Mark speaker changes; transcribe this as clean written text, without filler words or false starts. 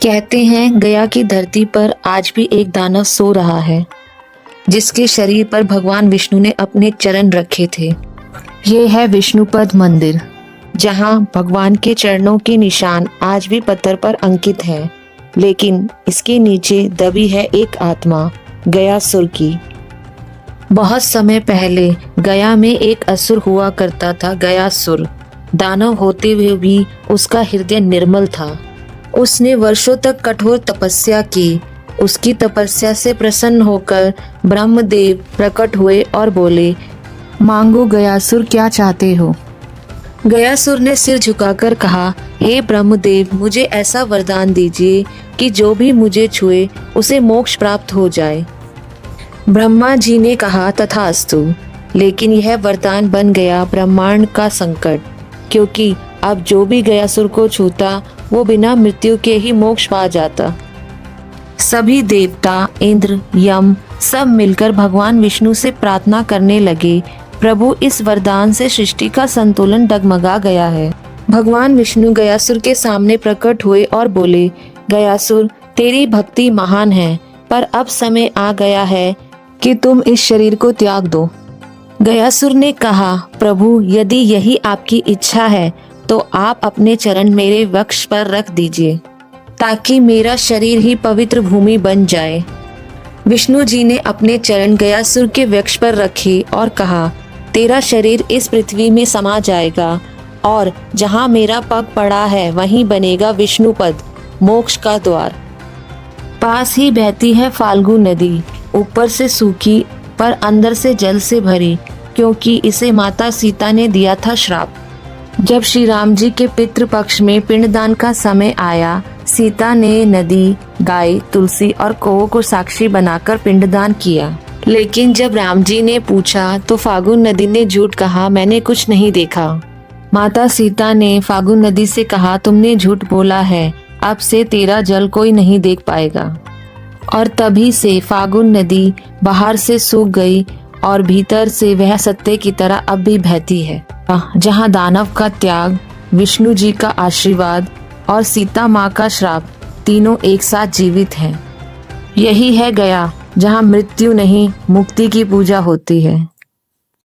Speaker 1: कहते हैं गया की धरती पर आज भी एक दानव सो रहा है, जिसके शरीर पर भगवान विष्णु ने अपने चरण रखे थे। ये है विष्णुपद मंदिर, जहाँ भगवान के चरणों के निशान आज भी पत्थर पर अंकित हैं, लेकिन इसके नीचे दबी है एक आत्मा, गयासुर की। बहुत समय पहले गया में एक असुर हुआ करता था, गयासुर। दानव होते हुए भी उसका हृदय निर्मल था। उसने वर्षों तक कठोर तपस्या की। उसकी तपस्या से प्रसन्न होकर ब्रह्मदेव प्रकट हुए और बोले, मांगो गयासुर, क्या चाहते हो? गयासुर ने सिर झुकाकर कहा, हे ब्रह्मदेव, मुझे ऐसा वरदान दीजिए कि जो भी मुझे छुए उसे मोक्ष प्राप्त हो जाए। ब्रह्मा जी ने कहा, तथास्तु। लेकिन यह वरदान बन गया ब्रह्मांड का संकट, क्योंकि अब जो भी गयासुर को छूता वो बिना मृत्यु के ही मोक्ष पा जाता। सभी देवता, इंद्र, यम सब मिलकर भगवान विष्णु से प्रार्थना करने लगे, प्रभु, इस वरदान से सृष्टि का संतुलन डगमगा गया है। भगवान विष्णु गयासुर के सामने प्रकट हुए और बोले, गयासुर, तेरी भक्ति महान है, पर अब समय आ गया है कि तुम इस शरीर को त्याग दो। गयासुर ने कहा, प्रभु, यदि यही आपकी इच्छा है तो आप अपने चरण मेरे वक्ष पर रख दीजिए, ताकि मेरा शरीर ही पवित्र भूमि बन जाए। विष्णु जी ने अपने चरण गयासुर के वक्ष पर रखे और कहा, तेरा शरीर इस पृथ्वी में समा जाएगा और जहाँ मेरा पग पड़ा है वहीं बनेगा विष्णुपद, मोक्ष का द्वार। पास ही बहती है फाल्गु नदी, ऊपर से सूखी पर अंदर से जल से भरी, क्योंकि इसे माता सीता ने दिया था श्राप। जब श्री राम जी के पितृपक्ष में पिंडदान का समय आया, सीता ने नदी, गाय, तुलसी और कौओं को साक्षी बनाकर पिंडदान किया। लेकिन जब राम जी ने पूछा तो फाल्गुन नदी ने झूठ कहा, मैंने कुछ नहीं देखा। माता सीता ने फाल्गुन नदी से कहा, तुमने झूठ बोला है, अब से तेरा जल कोई नहीं देख पाएगा। और तभी से फाल्गुन नदी बाहर से सूख गई और भीतर से वह सत्य की तरह अब भी बहती है। जहाँ दानव का त्याग, विष्णु जी का आशीर्वाद और सीता माँ का श्राप तीनों एक साथ जीवित हैं। यही है गया, जहाँ मृत्यु नहीं, मुक्ति की पूजा होती है।